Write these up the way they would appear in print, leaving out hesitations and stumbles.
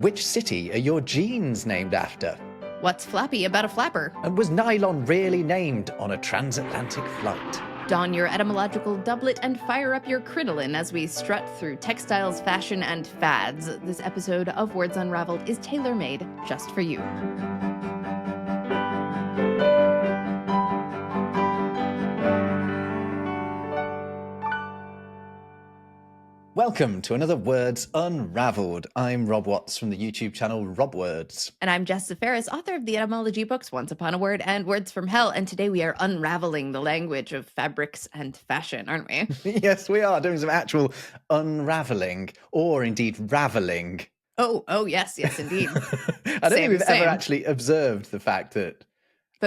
Which city are your jeans named after? What's flappy about a flapper? And was nylon really named on a transatlantic flight? Don your etymological doublet and fire up your crinoline as we strut through textiles, fashion, and fads. This episode of Words Unravelled is tailor-made just for you. Welcome to another Words Unravelled. I'm Rob Watts from the YouTube channel Rob Words. And I'm Jess Ferris, author of the etymology books Once Upon a Word and Words from Hell. And today we are unraveling the language of fabrics and fashion, aren't we? Yes, we are doing some actual unravelling, or indeed ravelling. Oh, yes, indeed. I don't think we've ever actually observed the fact that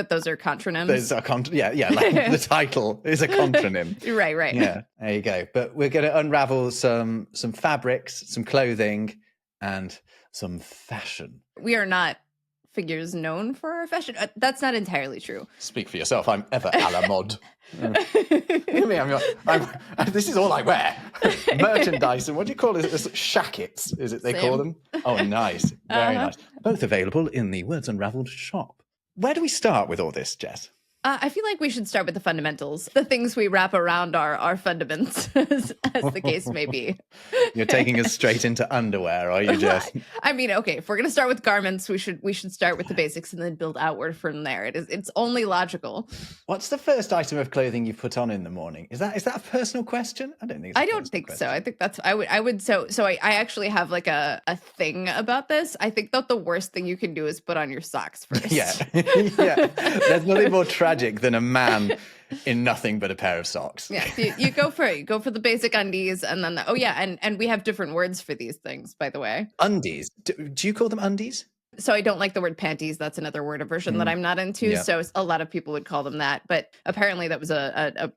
those are contronyms. There's a like the title is a contronym. Right. Yeah, there you go. But we're going to unravel some fabrics, some clothing, and some fashion. We are not figures known for our fashion. That's not entirely true. Speak for yourself. I'm ever a la mode. This is all I wear. Merchandise and what do you call it? Shackets, is it they call them? Oh, nice. Very nice. Both available in the Words Unravelled shop. Where do we start with all this, Jess? I feel like we should start with the fundamentals, the things we wrap around our fundaments, as the case may be. You're taking us straight into underwear, are you, Jess? I mean, okay, if we're going to start with garments, we should start with the basics and then build outward from there. It's only logical. What's the first item of clothing you put on in the morning? Is that a personal question? I don't think. I don't think so. I think that's I would. So I actually have like a thing about this. I think that the worst thing you can do is put on your socks first. Yeah. There's nothing more tragic than a man in nothing but a pair of socks. Yeah, you go for it. You go for the basic undies, and then and we have different words for these things, by the way. Undies. Do you call them undies? So I don't like the word panties. That's another word aversion that I'm not into. Yeah. So a lot of people would call them that, but apparently that was a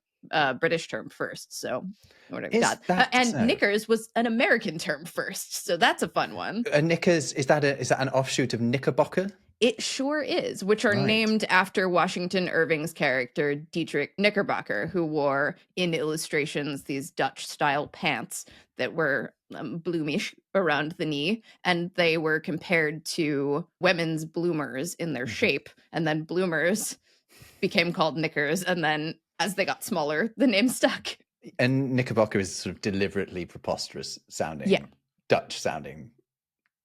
British term first. So whatever. And knickers was an American term first. So that's a fun one. Knickers, is that an offshoot of knickerbocker? It sure is, which are named after Washington Irving's character, Dietrich Knickerbocker, who wore in illustrations these Dutch-style pants that were bloomish around the knee, and they were compared to women's bloomers in their shape, and then bloomers became called knickers, and then as they got smaller, the name stuck. And knickerbocker is sort of deliberately preposterous sounding, Dutch sounding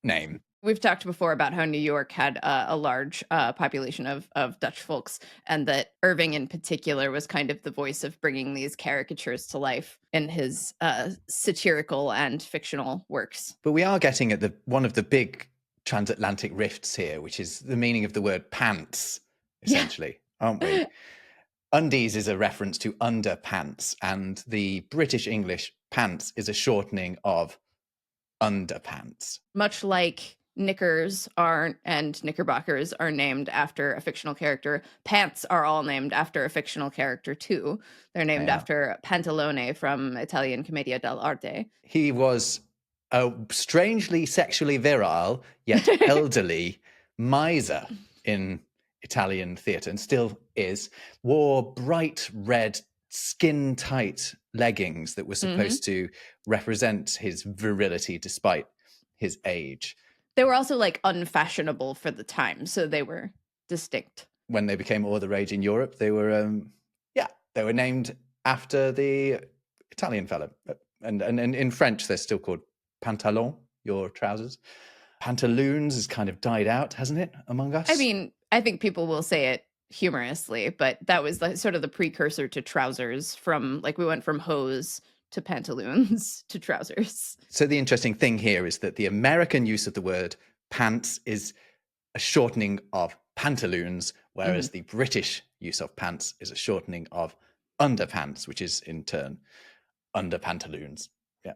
name. We've talked before about how New York had a large population of Dutch folks, and that Irving in particular was kind of the voice of bringing these caricatures to life in his satirical and fictional works. But we are getting at one of the big transatlantic rifts here, which is the meaning of the word pants, essentially, aren't we? Undies is a reference to underpants, and the British English pants is a shortening of underpants. Much like knickers and knickerbockers are named after a fictional character, pants are all named after a fictional character too. They're named after Pantalone from Italian Commedia dell'arte. He was a strangely sexually virile yet elderly miser in Italian theatre, and still is. Wore bright red skin-tight leggings that were supposed to represent his virility despite his age. They were also like unfashionable for the time, so they were distinct. When they became all the rage in Europe, they were named after the Italian fellow. And in French, they're still called pantalon, your trousers. Pantaloons has kind of died out, hasn't it, among us? I mean, I think people will say it humorously, but that was sort of the precursor to trousers. We went from hose to pantaloons to trousers. So the interesting thing here is that the American use of the word pants is a shortening of pantaloons, whereas the British use of pants is a shortening of underpants, which is in turn under pantaloons. Yeah.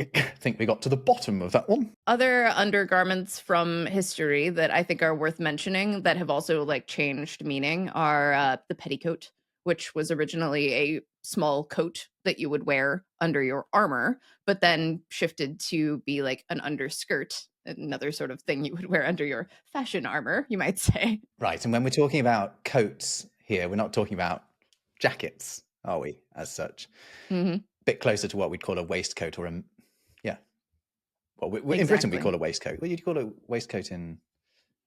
I think we got to the bottom of that one. Other undergarments from history that I think are worth mentioning that have also changed meaning are the petticoat, which was originally a small coat that you would wear under your armor, but then shifted to be like an underskirt, another sort of thing you would wear under your fashion armor, you might say. Right. And when we're talking about coats here, we're not talking about jackets, are we, as such? Mm-hmm. Bit closer to what we'd call a waistcoat or Well, in Britain, we call a waistcoat. What do you call a waistcoat in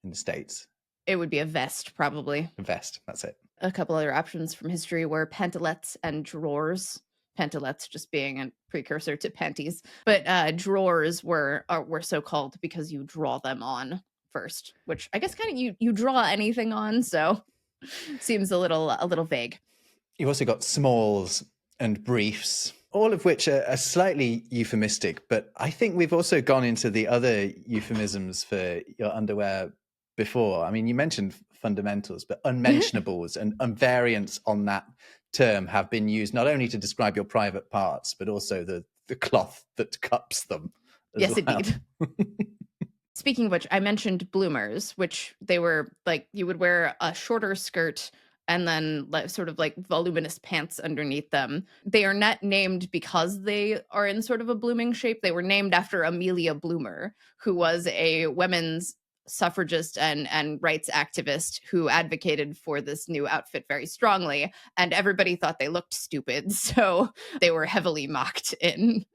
the States? It would be a vest, probably. A vest, that's it. A couple other options from history were pantalettes and drawers. Pantalettes just being a precursor to panties. But drawers were so called because you draw them on first, which I guess kind of you draw anything on, so seems a little vague. You've also got smalls and briefs, all of which are slightly euphemistic, but I think we've also gone into the other euphemisms for your underwear before. I mean, you mentioned fundamentals, but unmentionables and variants on that term have been used not only to describe your private parts, but also the cloth that cups them. Yes, well. Indeed. Speaking of which, I mentioned bloomers, which they were like you would wear a shorter skirt and then sort of like voluminous pants underneath them. They are not named because they are in sort of a blooming shape. They were named after Amelia Bloomer, who was a women's suffragist and rights activist who advocated for this new outfit very strongly. And everybody thought they looked stupid. So they were heavily mocked in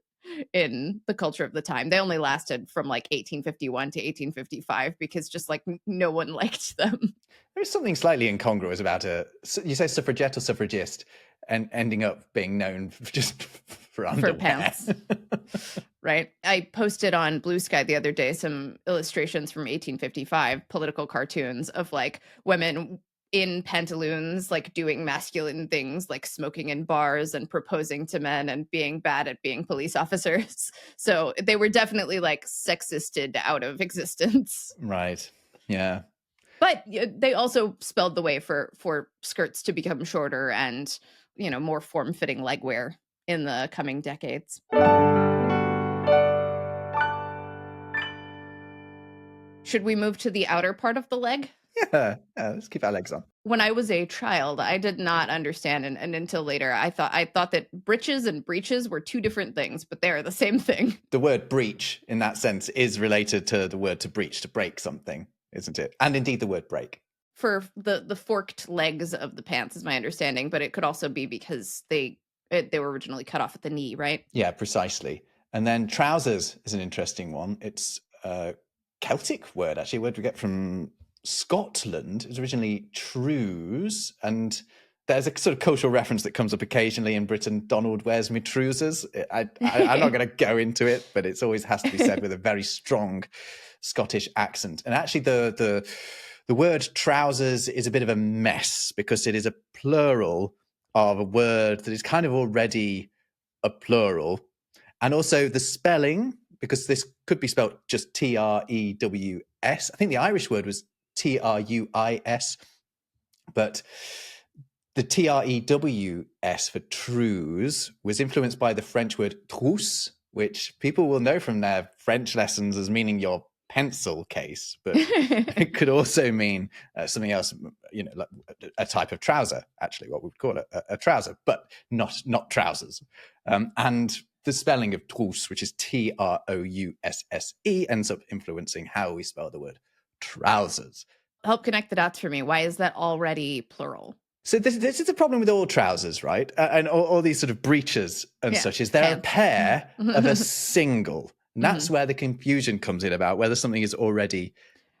the culture of the time. They only lasted from like 1851 to 1855 because just like no one liked them. There's something slightly incongruous about you say suffragette or suffragist and ending up being known just for underwear. For pants. Right. I posted on Blue Sky the other day some illustrations from 1855, political cartoons of like women in pantaloons, like doing masculine things like smoking in bars and proposing to men and being bad at being police officers. So they were definitely like sexisted out of existence. Right. Yeah. But they also spelled the way for skirts to become shorter and, more form-fitting legwear in the coming decades. Should we move to the outer part of the leg? Yeah, let's keep our legs on. When I was a child, I did not understand, and until later, I thought that breeches and breeches were two different things, but they are the same thing. The word breech, in that sense, is related to the word to breach, to break something, isn't it? And indeed, the word break. For the forked legs of the pants, is my understanding, but it could also be because they were originally cut off at the knee, right? Yeah, precisely. And then trousers is an interesting one. It's a Celtic word, actually, a word we get from Scotland. It was originally trews, and there's a sort of cultural reference that comes up occasionally in Britain. Donald wears me trousers. I'm not going to go into it, but it always has to be said with a very strong Scottish accent. And actually, the word trousers is a bit of a mess because it is a plural of a word that is kind of already a plural. And also the spelling, because this could be spelled just Trews. I think the Irish word was Truis, but the Trews for trews was influenced by the French word trousse, which people will know from their French lessons as meaning your pencil case, but it could also mean something else, like a type of trouser, actually, what we'd call it, a trouser, but not trousers. And the spelling of trousse, which is Trousse, ends up influencing how we spell the word trousers. Help connect the dots for me. Why is that already plural? So this is the problem with all trousers, right? And all these sort of breeches and such, is they're a pair of a single. And that's where the confusion comes in about whether something is already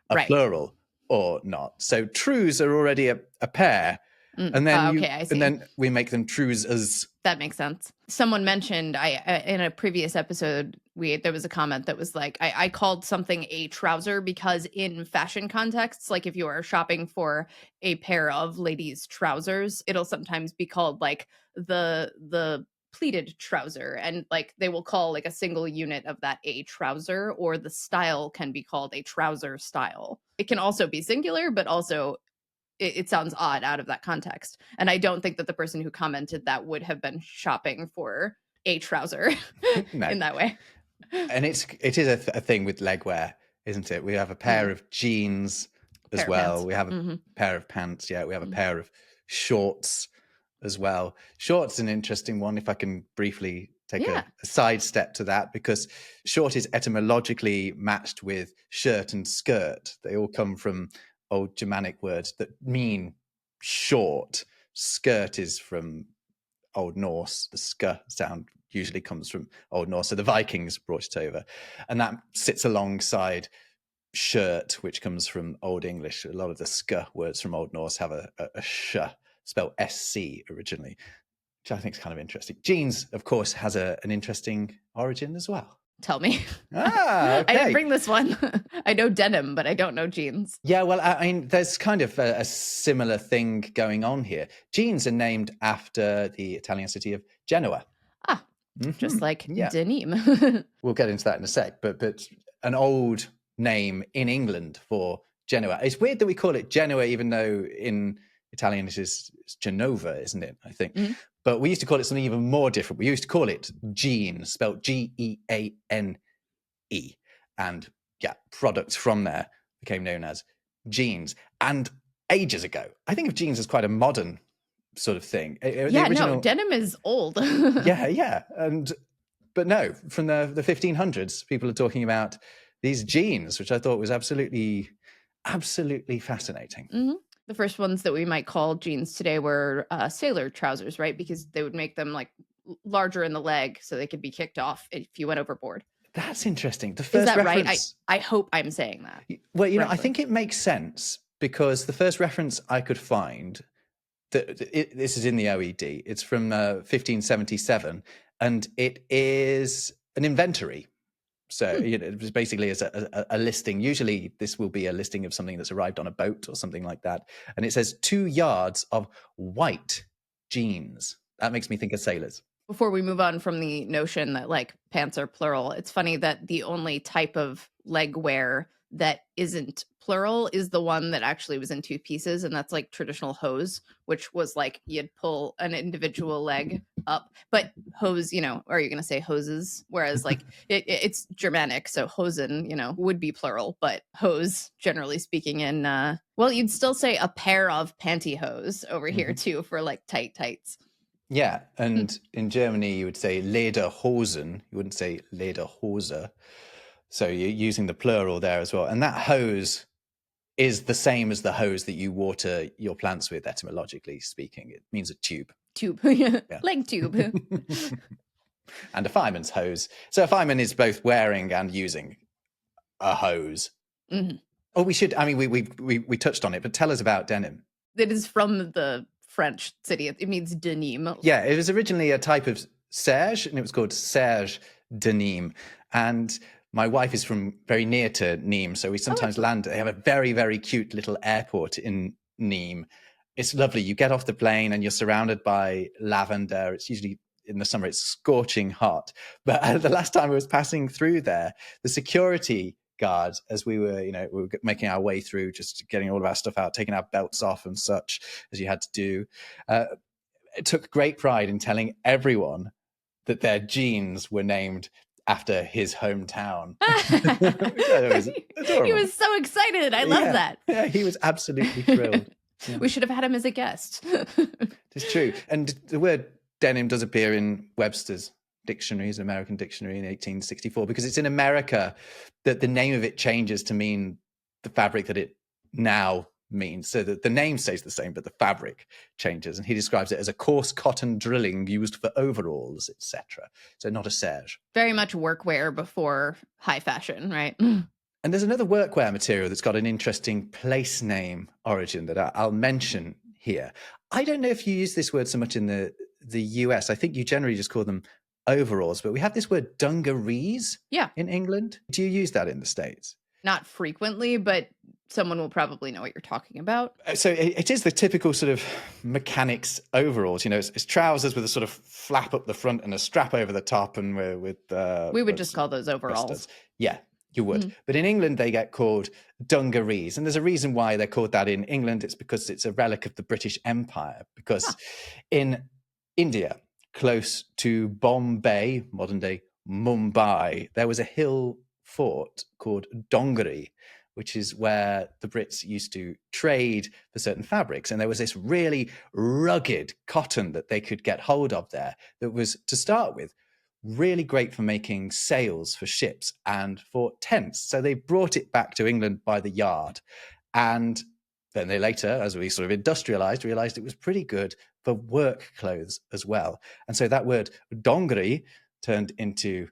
a plural or not. So trews are already a pair. And then and then we make them trousers. That makes sense. Someone mentioned in a previous episode, there was a comment that was like, I called something a trouser because in fashion contexts, like if you are shopping for a pair of ladies' trousers, it'll sometimes be called like the pleated trouser, and like they will call like a single unit of that a trouser, or the style can be called a trouser style. It can also be singular, but also it sounds odd out of that context. And I don't think that the person who commented that would have been shopping for a trouser in that way. And it is a thing with legwear, isn't it? We have a pair of jeans as well. We have a pair of pants. Yeah, we have a pair of shorts as well. Shorts is an interesting one, if I can briefly take a side step to that, because short is etymologically matched with shirt and skirt. They all come from old Germanic words that mean short. Skirt is from Old Norse. The sk sound usually comes from Old Norse. So the Vikings brought it over. And that sits alongside shirt, which comes from Old English. A lot of the sk words from Old Norse have a sh, spelled SC originally, which I think is kind of interesting. Jeans, of course, has an interesting origin as well. Tell me. Okay. I didn't bring this one. I know denim, but I don't know jeans. Yeah, well, I mean, there's kind of a similar thing going on here. Jeans are named after the Italian city of Genoa. Just like denim. We'll get into that in a sec, but an old name in England for Genoa. It's weird that we call it Genoa, even though in Italian it's Genova, isn't it? I think. Mm-hmm. But we used to call it something even more different. We used to call it jean, spelled Geane. And yeah, products from there became known as jeans. And ages ago, I think of jeans as quite a modern sort of thing. No, denim is old. yeah. But no, from the 1500s, people are talking about these jeans, which I thought was absolutely fascinating. Mm-hmm. The first ones that we might call jeans today were sailor trousers, right? Because they would make them like larger in the leg so they could be kicked off if you went overboard. That's interesting. The first Is that reference... right? I hope I'm saying that. Well, I think it makes sense because the first reference I could find, this is in the OED, it's from 1577, and it is an inventory. So it was basically as a listing. Usually this will be a listing of something that's arrived on a boat or something like that. And it says 2 yards of white jeans. That makes me think of sailors. Before we move on from the notion that like pants are plural, it's funny that the only type of legwear that isn't plural is the one that actually was in 2 pieces, and that's like traditional hose, which was like you'd pull an individual leg up. But hose, are you going to say hoses? Whereas like it's Germanic, so hosen, would be plural, but hose, generally speaking, you'd still say a pair of pantyhose over here too for like tights. Yeah, and in Germany you would say Lederhosen, you wouldn't say Lederhose. So you're using the plural there as well. And that hose is the same as the hose that you water your plants with, etymologically speaking. It means a tube. Yeah. Leg tube. And a fireman's hose. So a fireman is both wearing and using a hose. Mm-hmm. Oh, we should, we touched on it, but tell us about denim. It is from the French city. It means denim. Yeah, it was originally a type of serge, and it was called serge denim. And my wife is from very near to Nîmes, so we sometimes land. They have a very, very cute little airport in Nîmes. It's lovely. You get off the plane and you're surrounded by lavender. It's usually in the summer, it's scorching hot. But the last time I was passing through there, the security guards, as we were making our way through, just getting all of our stuff out, taking our belts off and such, as you had to do, it took great pride in telling everyone that their jeans were named after his hometown. He was so excited. I love that. Yeah, he was absolutely thrilled. Yeah. We should have had him as a guest. It's true. And the word denim does appear in Webster's dictionary, his American dictionary in 1864, because it's in America that the name of it changes to mean the fabric that it now means. So that the name stays the same, but the fabric changes. And he describes it as a coarse cotton drilling used for overalls, etc. So not a serge. Very much workwear before high fashion, right? And there's another workwear material that's got an interesting place name origin that I'll mention here. I don't know if you use this word so much in the US. I think you generally just call them overalls, but we have this word dungarees in England. Do you use that in the States? Not frequently, but someone will probably know what you're talking about. So it is the typical sort of mechanics overalls. It's trousers with a sort of flap up the front and a strap over the top, and with we would just call those overalls. Busters. Yeah, you would. Mm-hmm. But in England, they get called dungarees, and there's a reason why they're called that in England. It's because it's a relic of the British Empire. Because in India, close to Bombay, modern day Mumbai, there was a hill fort called Dongari, which is where the Brits used to trade for certain fabrics. And there was this really rugged cotton that they could get hold of there that was, to start with, really great for making sails for ships and for tents. So they brought it back to England by the yard. And then they later, as we sort of industrialized, realized it was pretty good for work clothes as well. And so that word dongari turned into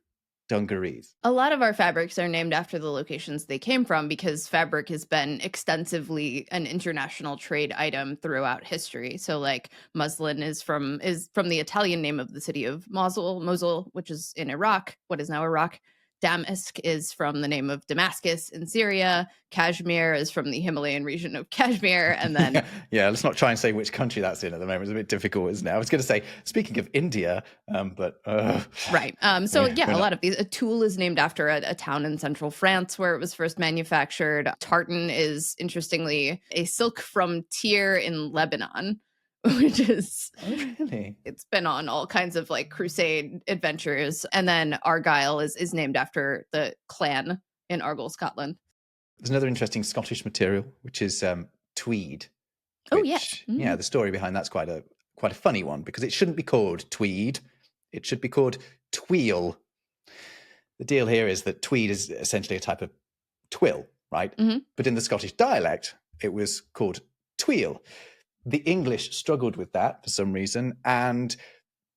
dungarees. A lot of our fabrics are named after the locations they came from because fabric has been extensively an international trade item throughout history. So like muslin is from the Italian name of the city of Mosul, which is in Iraq, what is now Iraq. Damask is from the name of Damascus in Syria. Kashmir is from the Himalayan region of Kashmir. And then... yeah, let's not try and say which country that's in at the moment. It's a bit difficult, isn't it? I was going to say, speaking of India, but... Right. So a lot of these... A Toul is named after a town in central France where it was first manufactured. Tartan is, interestingly, a silk from Tyre in Lebanon, which is... Oh, really? It's been on all kinds of like crusade adventures. And then Argyle is named after the clan in Argyll, Scotland. There's another interesting Scottish material, which is tweed. Oh, yes. Mm-hmm. Yeah, the story behind that's quite a funny one, because it shouldn't be called tweed. It should be called tweel. The deal here is that tweed is essentially a type of twill, right? Mm-hmm. But in the Scottish dialect, it was called tweel. The English struggled with that for some reason and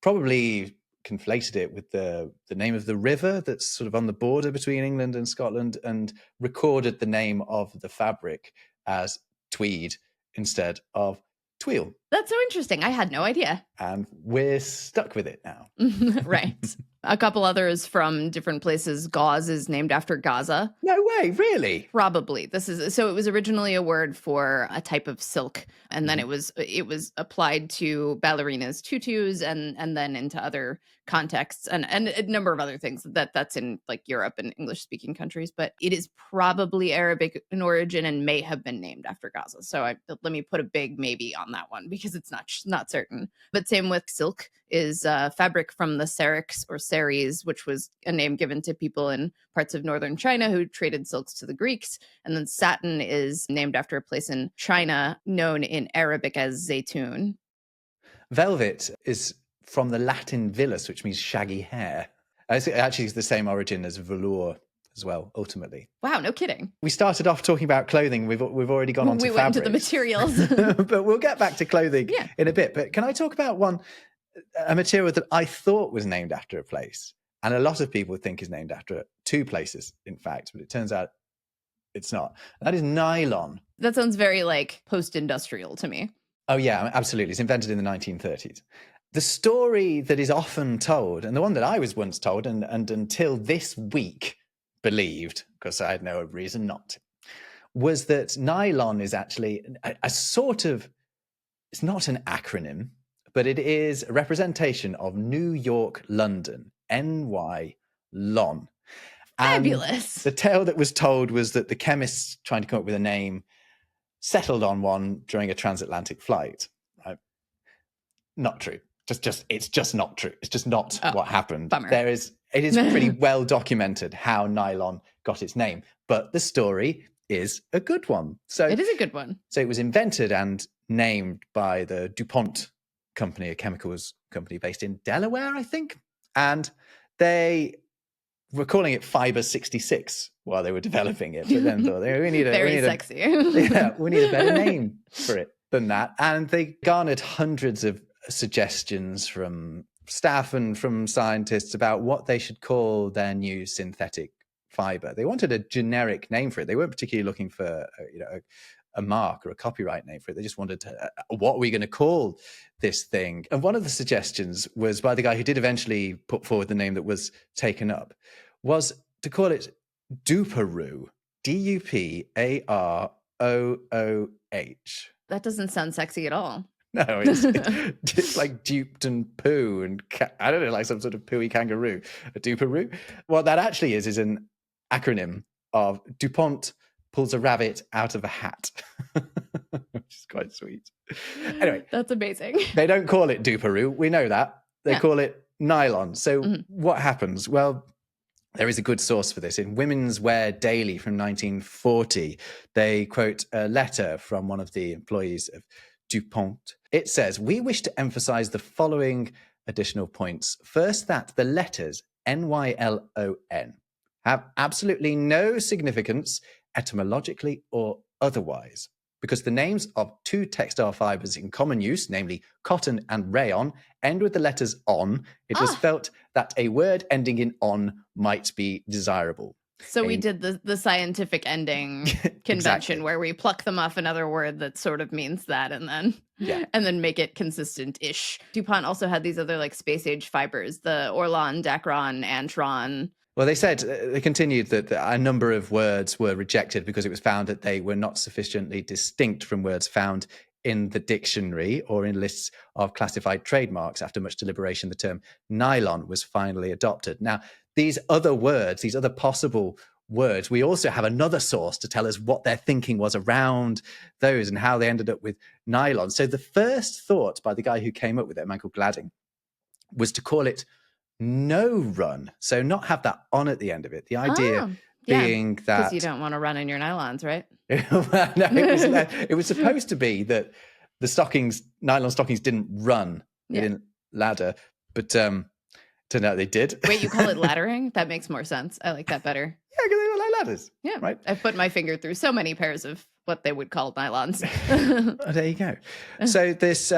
probably conflated it with the name of the river that's sort of on the border between England and Scotland, and recorded the name of the fabric as tweed instead of tweel. That's so interesting. I had no idea. And we're stuck with it now. Right. A couple others from different places. Gauze is named after Gaza. No way, really? Probably. So it was originally a word for a type of silk, and then it was applied to ballerinas, tutus, and then into other contexts and a number of other things that's in like Europe and English speaking countries. But it is probably Arabic in origin and may have been named after Gaza. So let me put a big maybe on that one because it's not certain. But same with silk is fabric from the Syrinx or Ceres, which was a name given to people in parts of northern China who traded silks to the Greeks. And then satin is named after a place in China known in Arabic as zaytun. Velvet is from the Latin villus, which means shaggy hair. It actually is the same origin as velour as well, ultimately. Wow, no kidding. We started off talking about clothing. We've already gone on to fabrics. We went into the materials. But we'll get back to clothing in a bit. But can I talk about a material that I thought was named after a place, and a lot of people think is named after two places, in fact, but it turns out it's not. That is nylon. That sounds very like post-industrial to me. Oh, yeah, absolutely. It's invented in the 1930s. The story that is often told, and the one that I was once told, and until this week believed, because I had no reason not to, was that nylon is actually a sort of, it's not an acronym, but it is a representation of New York, London, NY, LON. Fabulous. And the tale that was told was that the chemists trying to come up with a name settled on one during a transatlantic flight. Right? Not true. It's just not true. It's just not what happened. Bummer. It is pretty well documented how nylon got its name, but the story is a good one. So it is a good one. So it was invented and named by the DuPont company, a chemicals company based in Delaware, I think. And they were calling it Fiber 66 while they were developing it, but then thought we need sexy. We need a better name for it than that. And they garnered hundreds of suggestions from staff and from scientists about what they should call their new synthetic fiber. They wanted a generic name for it. They weren't particularly looking for a mark or a copyright name for it. They just wanted to, what are we going to call this thing? And one of the suggestions was by the guy who did eventually put forward the name that was taken up, was to call it Duparoo, Duparooh. That doesn't sound sexy at all. No, it's like duped and poo and I don't know, like some sort of pooey kangaroo. A duparoo. What that actually is an acronym of DuPont pulls a rabbit out of a hat, which is quite sweet. Anyway, that's amazing. They don't call it duparoo. We know that. They call it nylon. So what happens? Well, there is a good source for this. In Women's Wear Daily from 1940, they quote a letter from one of the employees of DuPont. It says, "We wish to emphasize the following additional points. First, that the letters NYLON have absolutely no significance etymologically or otherwise. because the names of two textile fibers in common use, namely cotton and rayon, end with the letters on. It was felt that a word ending in on might be desirable. So we did the scientific ending convention Exactly. where we pluck them off another word that sort of means that and then make it consistent-ish. DuPont also had these other like space age fibers, the Orlon, Dacron, Antron. Well, they continued that a number of words were rejected because it was found that they were not sufficiently distinct from words found in the dictionary or in lists of classified trademarks. After much deliberation, the term nylon was finally adopted. Now, these other words, these other possible words, we also have another source to tell us what their thinking was around those and how they ended up with nylon. So the first thought by the guy who came up with it, a man called Gladding, was to call it no run. So not have that on at the end of it. The idea being that... Because you don't want to run in your nylons, right? Well, no, it was supposed to be that the nylon stockings didn't run. They didn't ladder. But turned out they did. Wait, you call it laddering? That makes more sense. I like that better. Yeah, because they look like ladders. Yeah, right. I've put my finger through so many pairs of what they would call nylons. Oh, there you go. So this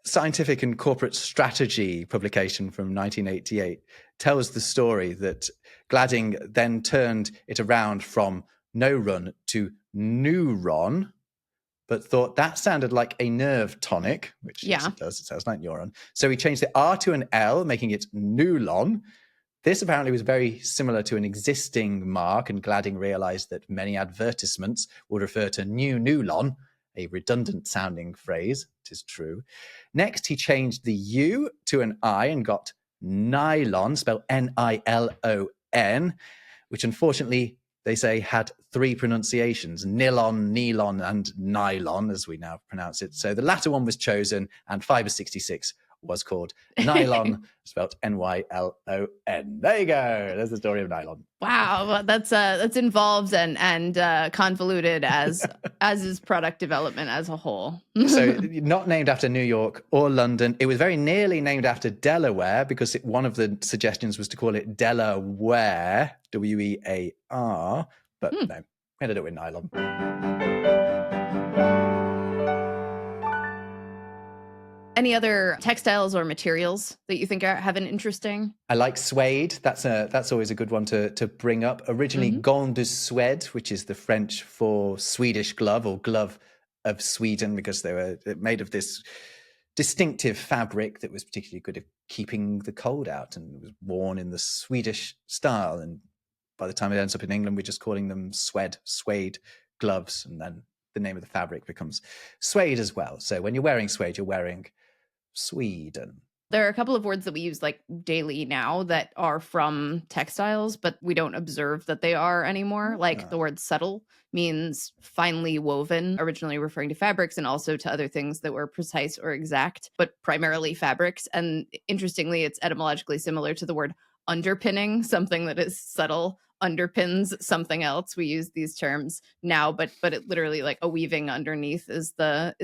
Scientific and Corporate Strategy publication from 1988 tells the story that Gladding then turned it around from no run to neuron, but thought that sounded like a nerve tonic, which yes, it does. It sounds like neuron. So he changed the R to an L, making it nylon. This apparently was very similar to an existing mark, and Gladding realized that many advertisements would refer to new nylon, a redundant sounding phrase. It is true. Next, he changed the U to an I and got nylon, spelled Nilon, which unfortunately they say had three pronunciations, nylon, nylon, and nylon, as we now pronounce it. So the latter one was chosen, and Fiber 66 was called nylon, spelled Nylon. There you go. There's the story of nylon. Wow, well, that's involved and convoluted as is product development as a whhole. So not named after New York or London. It was very nearly named after Delaware because one of the suggestions was to call it Delaware, Wear, but no, we ended up with nylon. Any other textiles or materials that you think have an interesting? I like suede. That's always a good one to bring up. Originally, gant de Suède, which is the French for Swedish glove or glove of Sweden, because they were made of this distinctive fabric that was particularly good at keeping the cold out, and was worn in the Swedish style. And by the time it ends up in England, we're just calling them suede gloves, and then the name of the fabric becomes suede as well. So when you're wearing suede, you're wearing Sweden. There are a couple of words that we use like daily now that are from textiles, but we don't observe that they are anymore. Like the word subtle means finely woven, originally referring to fabrics and also to other things that were precise or exact, but primarily fabrics. And interestingly, it's etymologically similar to the word underpinning, something that is subtle underpins something else. We use these terms now, but it literally, like, a weaving underneath is the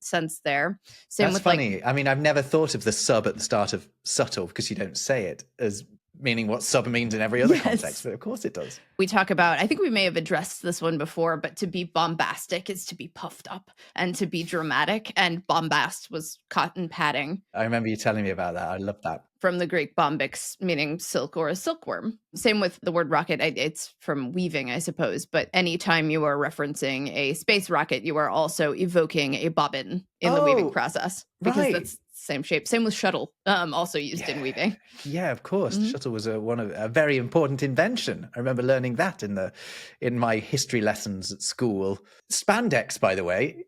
sense there. Same. That's with funny. Like, I mean, I've never thought of the sub at the start of subtle because you don't say it as meaning what sub means in every other context, but of course it does. We talk about, I think we may have addressed this one before, but to be bombastic is to be puffed up, and to be dramatic, and bombast was cotton padding. I remember you telling me about that. I love that. From the Greek bombix, meaning silk or a silkworm. Same with the word rocket. It's from weaving, I suppose, but anytime you are referencing a space rocket, you are also evoking a bobbin in the weaving process, because that's same shape. Same with shuttle, also used in weaving. Yeah, of course. The shuttle was a very important invention. I remember learning that in my history lessons at school. Spandex, by the way.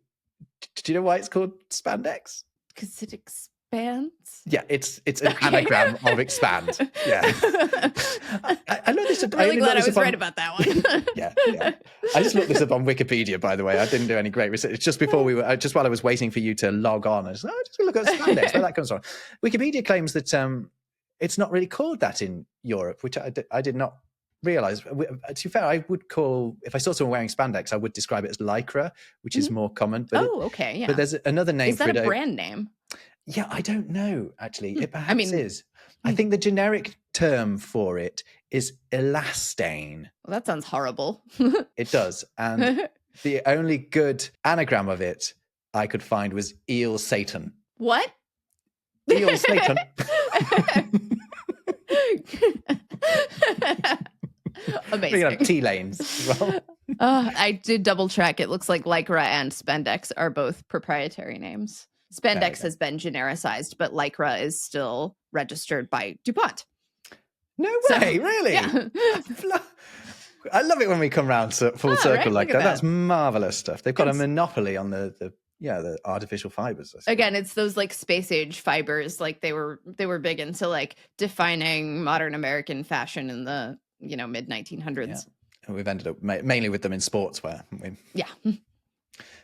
Do you know why it's called spandex? Because it expands. Yeah, it's an anagram of expand. Yeah, I know this. I'm really glad I was right about that one. yeah. I just looked this up on Wikipedia, by the way. I didn't do any great research. It's just before just while I was waiting for you to log on. I was like, just look at spandex, where that comes from. Wikipedia claims that it's not really called that in Europe, which I did not realize. To be fair, I would call, if I saw someone wearing spandex, I would describe it as lycra, which is more common. But okay, yeah. But there's another name for it. Is that a brand name? Yeah, I don't know, actually. It perhaps is. I think the generic term for it is elastane. Well, that sounds horrible. It does. And The only good anagram of it I could find was eel Satan. What? Eel Satan. Amazing. Tea lanes as well. I did double check. It looks like Lycra and Spandex are both proprietary names. Spandex has been genericized, but Lycra is still registered by DuPont. No way, really? Yeah. I love it when we come round full circle right? like that. That's marvelous stuff. They've got a monopoly on the artificial fibers. Again, it's those like space age fibers. Like they were big into like defining modern American fashion in the mid 1900s. Yeah. And we've ended up mainly with them in sportswear, haven't we? Yeah.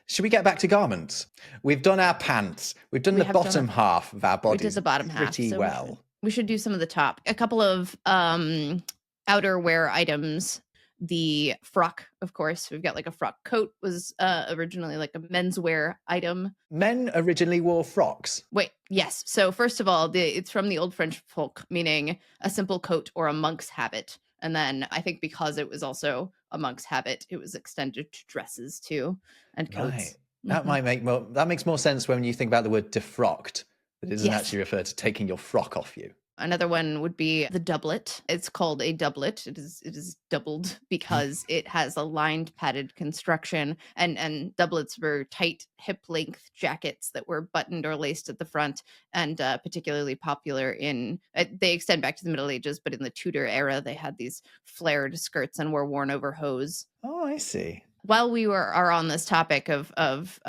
Should we get back to garments? We've done our pants. We've done the bottom half of our bodies. We did the bottom half pretty so well. We should do some of the top. A couple of outerwear items. The frock, of course. We've got like a frock coat was originally like a menswear item. Men originally wore frocks. Wait, yes. So first of all, it's from the old French folk, meaning a simple coat or a monk's habit. And then I think because it was also a monk's habit, it was extended to dresses too and coats. Right. That might makes more sense when you think about the word defrocked. That it doesn't actually refer to taking your frock off you. Another one would be the doublet. It's called a doublet. It is doubled because it has a lined padded construction, and doublets were tight hip length jackets that were buttoned or laced at the front, and particularly popular in they extend back to the Middle Ages, but in the Tudor era they had these flared skirts and were worn over hose. Oh, I see. While we are on this topic of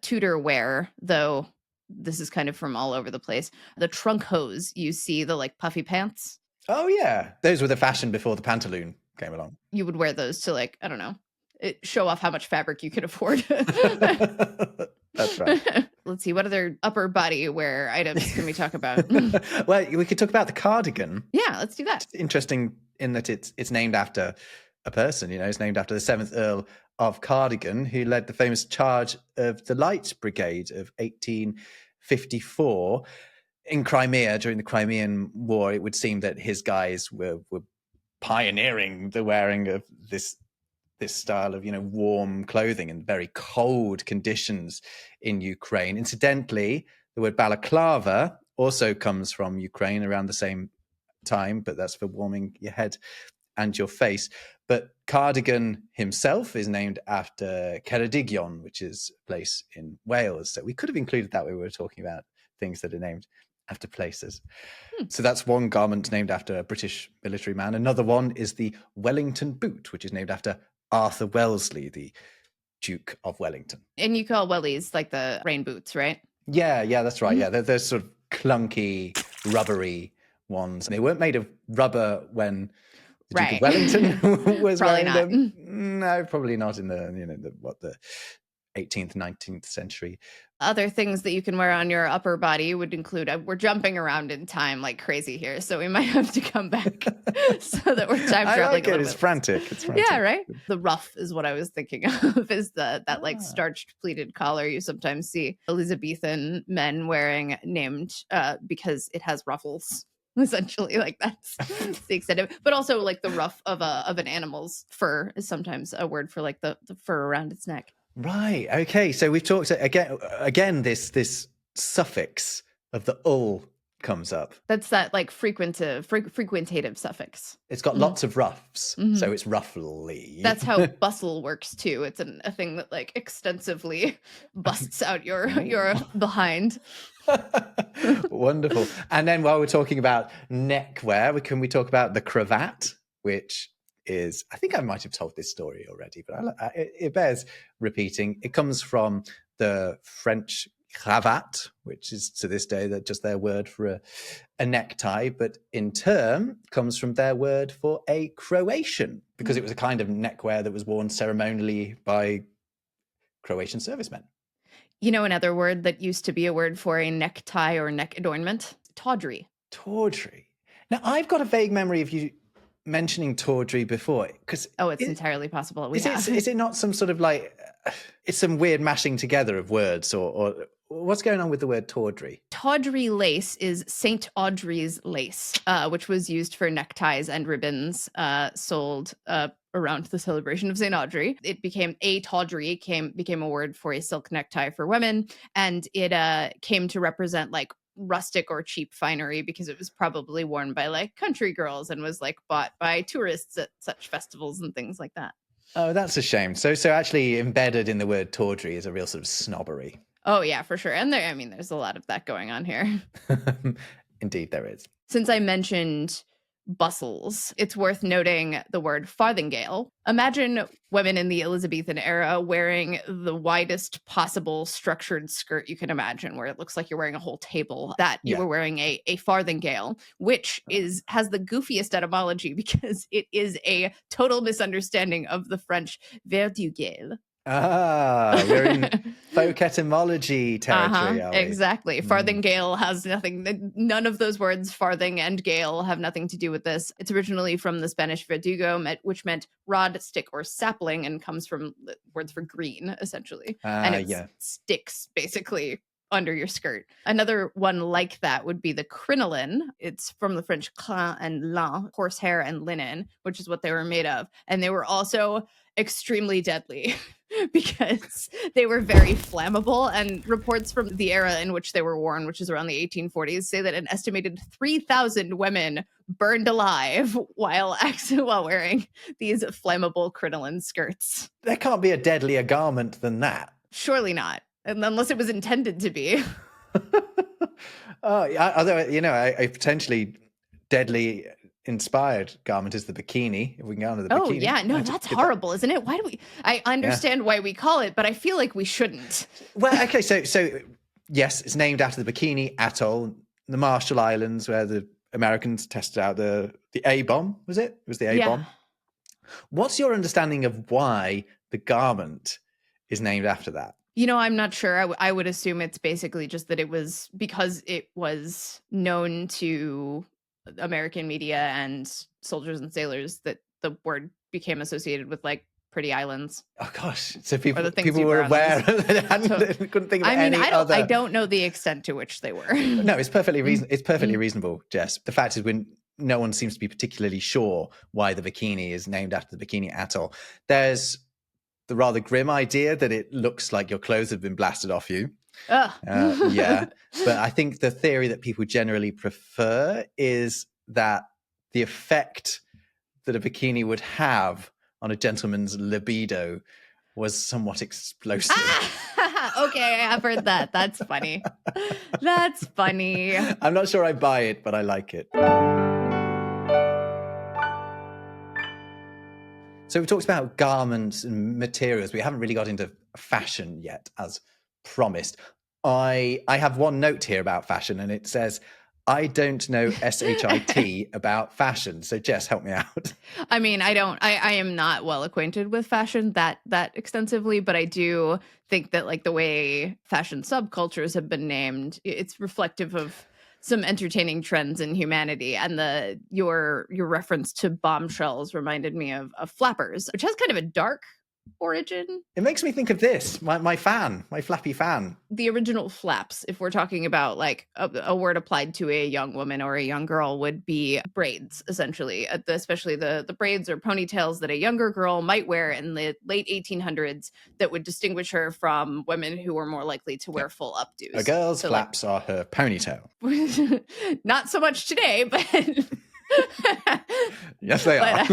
Tudor wear, though, this is kind of from all over the place. The trunk hose, you see the like puffy pants. Oh yeah, those were the fashion before the pantaloon came along. You would wear those to like, I don't know, show off how much fabric you could afford. That's right. Let's see, what other upper body wear items can we talk about? Well, we could talk about the cardigan. Yeah, let's do that. It's interesting in that it's named after a person, it's named after the 7th Earl of Cardigan, who led the famous charge of the Light Brigade of 1854 in Crimea during the Crimean War. It would seem that his guys were pioneering the wearing of this style of warm clothing in very cold conditions in Ukraine. Incidentally, the word balaclava also comes from Ukraine around the same time, but that's for warming your head and your face. But Cardigan himself is named after Ceredigion, which is a place in Wales. So we could have included that when we were talking about things that are named after places. So that's one garment named after a British military man. Another one is the Wellington boot, which is named after Arthur Wellesley, the Duke of Wellington. And you call wellies like the rain boots, right? Yeah, that's right. Yeah, they're sort of clunky, rubbery ones. And they weren't made of rubber when the Duke of Wellington was wearing them. No, probably not in the 18th, 19th century. Other things that you can wear on your upper body would include, we're jumping around in time like crazy here, so we might have to come back so that we're time traveling. I like it. It's frantic. It's frantic. Yeah, right? The ruff is what I was thinking of, is that like starched pleated collar you sometimes see Elizabethan men wearing, named because it has ruffles. Essentially, like that's the extent of it. But also like the ruff of an animal's fur is sometimes a word for like the fur around its neck. Right. Okay. So we've talked again. This suffix of the ul comes up. That's that like frequentative suffix. It's got lots of ruffs, so it's ruffly. That's how bustle works too. It's a thing that like extensively busts out your behind. Wonderful. And then while we're talking about neckwear, can we talk about the cravat, which is, I think I might have told this story already, but it bears repeating. It comes from the French cravate, which is to this day just their word for a necktie, but in turn comes from their word for a Croatian, because it was a kind of neckwear that was worn ceremonially by Croatian servicemen. Another word that used to be a word for a necktie or neck adornment? Tawdry. Tawdry. Now, I've got a vague memory of you mentioning tawdry before, because Oh, it's entirely possible. is it not some sort of like, it's some weird mashing together of words, or what's going on with the word tawdry? Tawdry lace is St. Audrey's lace, which was used for neckties and ribbons sold around the celebration of St. Audrey. It became a tawdry, became a word for a silk necktie for women, and it came to represent like rustic or cheap finery because it was probably worn by like country girls and was like bought by tourists at such festivals and things like that. Oh, that's a shame. So actually embedded in the word tawdry is a real sort of snobbery. Oh yeah, for sure. And there's a lot of that going on here. Indeed, there is. Since I mentioned bustles, it's worth noting the word farthingale. Imagine women in the Elizabethan era wearing the widest possible structured skirt you can imagine, where it looks like you're wearing a whole table, that you were wearing a farthingale, which has the goofiest etymology because it is a total misunderstanding of the French verdugale. Ah, we're in folk etymology territory, are we? Exactly. Farthingale has nothing, none of those words, farthing and gale, have nothing to do with this. It's originally from the Spanish verdugo, which meant rod, stick, or sapling, and comes from words for green, essentially. And it sticks, basically, under your skirt. Another one like that would be the crinoline. It's from the French crin and lin, horsehair and linen, which is what they were made of. And they were also extremely deadly because they were very flammable. And reports from the era in which they were worn, which is around the 1840s, say that an estimated 3,000 women burned alive while wearing these flammable crinoline skirts. There can't be a deadlier garment than that. Surely not. Unless it was intended to be. Although, a potentially deadly inspired garment is the bikini. If we can go on to the bikini. Oh, yeah. No, that's horrible, isn't it? Why do we... I understand why we call it, but I feel like we shouldn't. Well, okay, so yes, it's named after the Bikini Atoll, the Marshall Islands, where the Americans tested out the A-bomb, was it? It was the A-bomb. Yeah. What's your understanding of why the garment is named after that? I'm not sure. I would assume it's basically just that it was because it was known to American media and soldiers and sailors that the word became associated with like pretty islands. Oh gosh! So people were aware. They couldn't think of any other. I don't know the extent to which they were. No, it's perfectly reasonable, Jess. The fact is, no one seems to be particularly sure why the bikini is named after the Bikini Atoll. There's the rather grim idea that it looks like your clothes have been blasted off you. Yeah. But I think the theory that people generally prefer is that the effect that a bikini would have on a gentleman's libido was somewhat explosive. Okay, I've heard that. That's funny. That's funny. I'm not sure I buy it, but I like it. So we've talked about garments and materials. We haven't really got into fashion yet, as promised. I have one note here about fashion, and it says, I don't know SHIT about fashion. So Jess, help me out. I mean, I am not well acquainted with fashion that extensively, but I do think that like the way fashion subcultures have been named, it's reflective of some entertaining trends in humanity. And your reference to bombshells reminded me of flappers, which has kind of a dark origin. It makes me think of this, my flappy fan. The original flaps, if we're talking about like a word applied to a young woman or a young girl, would be braids, essentially, especially the braids or ponytails that a younger girl might wear in the late 1800s that would distinguish her from women who were more likely to wear full updos. A girl's flaps are her ponytail. Not so much today, but... Yes, they are.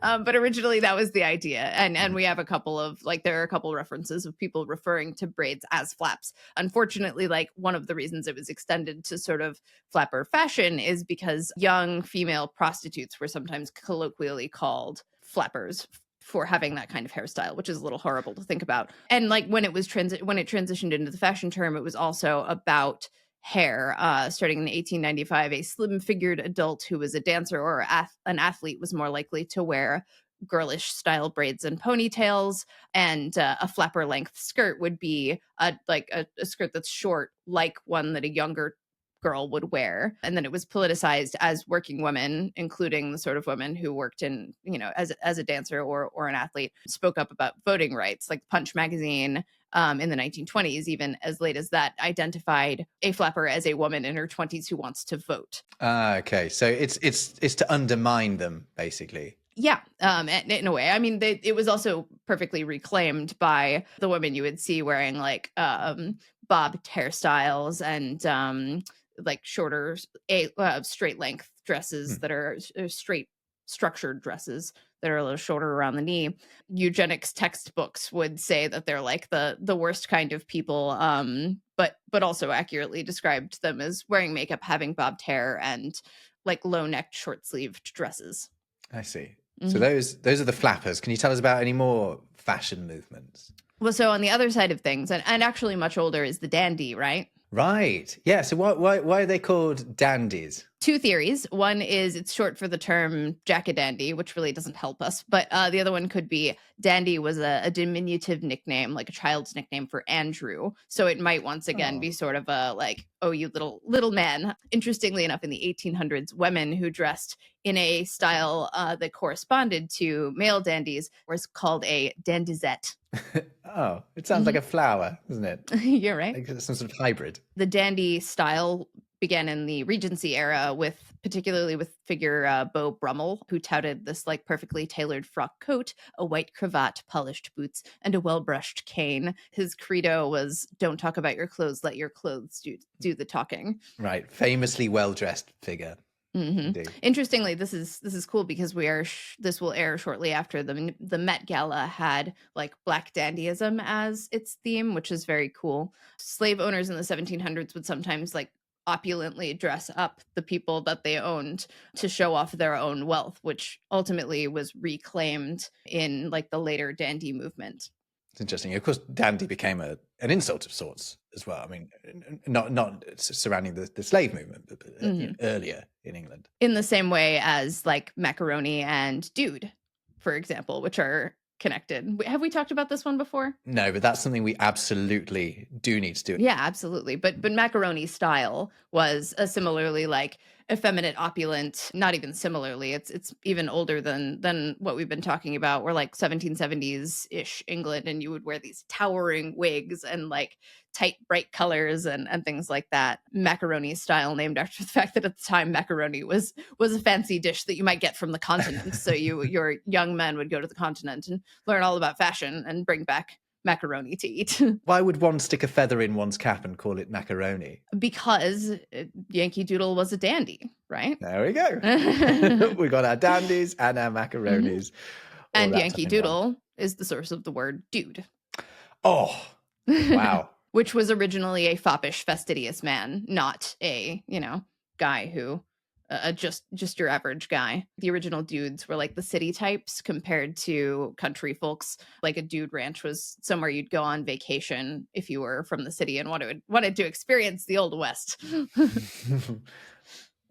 But originally that was the idea. And we have there are a couple references of people referring to braids as flaps. Unfortunately, like one of the reasons it was extended to sort of flapper fashion is because young female prostitutes were sometimes colloquially called flappers for having that kind of hairstyle, which is a little horrible to think about. And like when it transitioned into the fashion term, it was also about hair. Starting in 1895, a slim-figured adult who was a dancer or an athlete was more likely to wear girlish style braids and ponytails, and a flapper length skirt would be a skirt that's short, like one that a younger girl would wear. And then it was politicized as working women, including the sort of women who worked in, as a dancer or an athlete, spoke up about voting rights. Like Punch magazine in the 1920s, even as late as that, identified a flapper as a woman in her 20s who wants to vote. Okay. So it's to undermine them, basically. Yeah, in a way. I mean, it was also perfectly reclaimed by the women you would see wearing like bobbed hairstyles and like shorter, straight length dresses that are straight structured dresses that are a little shorter around the knee. Eugenics textbooks would say that they're like the worst kind of people, but also accurately described them as wearing makeup, having bobbed hair, and like low necked, short sleeved dresses. I see. So those are the flappers. Can you tell us about any more fashion movements? Well, so on the other side of things, and actually much older, is the dandy, right? Right. Yeah. So why are they called dandies? Two theories. One is it's short for the term jack-a-dandy, which really doesn't help us. But the other one could be dandy was a diminutive nickname, like a child's nickname for Andrew. So it might once again be sort of a like, oh, you little man. Interestingly enough, in the 1800s, women who dressed in a style that corresponded to male dandies was called a dandizette. Oh, it sounds like a flower, doesn't it? You're right. Like some sort of hybrid. The dandy style began in the Regency era, particularly with figure Beau Brummel, who touted this like perfectly tailored frock coat, a white cravat, polished boots, and a well-brushed cane. His credo was, "Don't talk about your clothes, let your clothes do the talking." Right, famously well-dressed figure. Mm-hmm. Interestingly, this is cool because this will air shortly after the Met Gala had like black dandyism as its theme, which is very cool. Slave owners in the 1700s would sometimes like opulently dress up the people that they owned to show off their own wealth, which ultimately was reclaimed in like the later dandy movement. It's interesting. Of course, dandy became an insult of sorts as well. I mean, not surrounding the slave movement, but earlier in England. In the same way as like macaroni and dude, for example, which are connected. Have we talked about this one before? No, but that's something we absolutely do need to do. Yeah, absolutely. But macaroni style was a similarly like effeminate, opulent, not even similarly. It's even older than what we've been talking about. We're like 1770s-ish England, and you would wear these towering wigs and like tight, bright colors and things like that. Macaroni style, named after the fact that at the time macaroni was a fancy dish that you might get from the continent. So your young men would go to the continent and learn all about fashion and bring back macaroni to eat. Why would one stick a feather in one's cap and call it macaroni? Because Yankee Doodle was a dandy, right? There we go. We got our dandies and our macaronis. And Yankee Doodle is the source of the word dude. Oh, wow. Which was originally a foppish, fastidious man, not a, guy who just your average guy. The original dudes were like the city types compared to country folks. Like a dude ranch was somewhere you'd go on vacation if you were from the city and wanted to experience the Old West.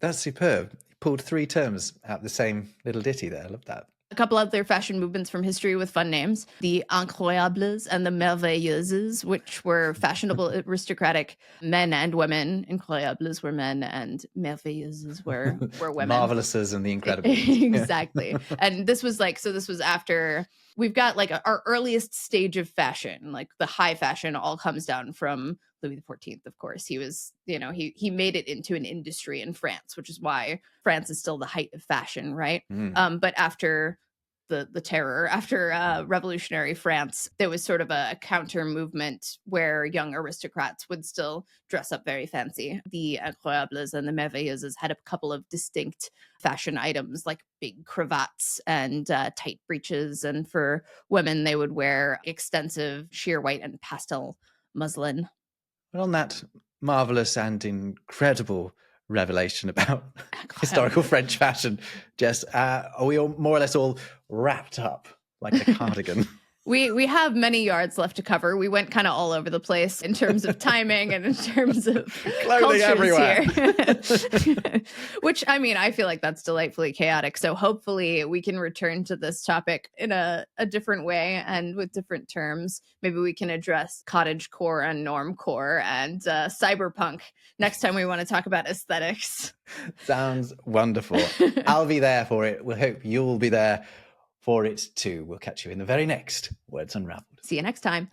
That's superb. You pulled 3 terms out of the same little ditty there. I love that. A couple other fashion movements from history with fun names. The incroyables and the merveilleuses, which were fashionable aristocratic men and women. Incroyables were men and merveilleuses were women. Marvelouses and the incredibles. Exactly. And this was after we've got like our earliest stage of fashion, like the high fashion all comes down from Louis XIV, of course. He was, he made it into an industry in France, which is why France is still the height of fashion, right? But after the terror, after revolutionary France, there was sort of a counter movement where young aristocrats would still dress up very fancy. The incroyables and the merveilleuses had a couple of distinct fashion items like big cravats and tight breeches. And for women, they would wear extensive sheer white and pastel muslin. Well, on that marvelous and incredible revelation about historical French fashion, Jess, are we all more or less all wrapped up like a cardigan? We have many yards left to cover. We went kind of all over the place in terms of timing and in terms of Clothing everywhere. here. Which, I mean, I feel like that's delightfully chaotic. So hopefully we can return to this topic in a different way and with different terms. Maybe we can address cottagecore and normcore and cyberpunk next time we want to talk about aesthetics. Sounds wonderful. I'll be there for it. We'll hope you'll be there for it too. We'll catch you in the very next Words Unravelled. See you next time.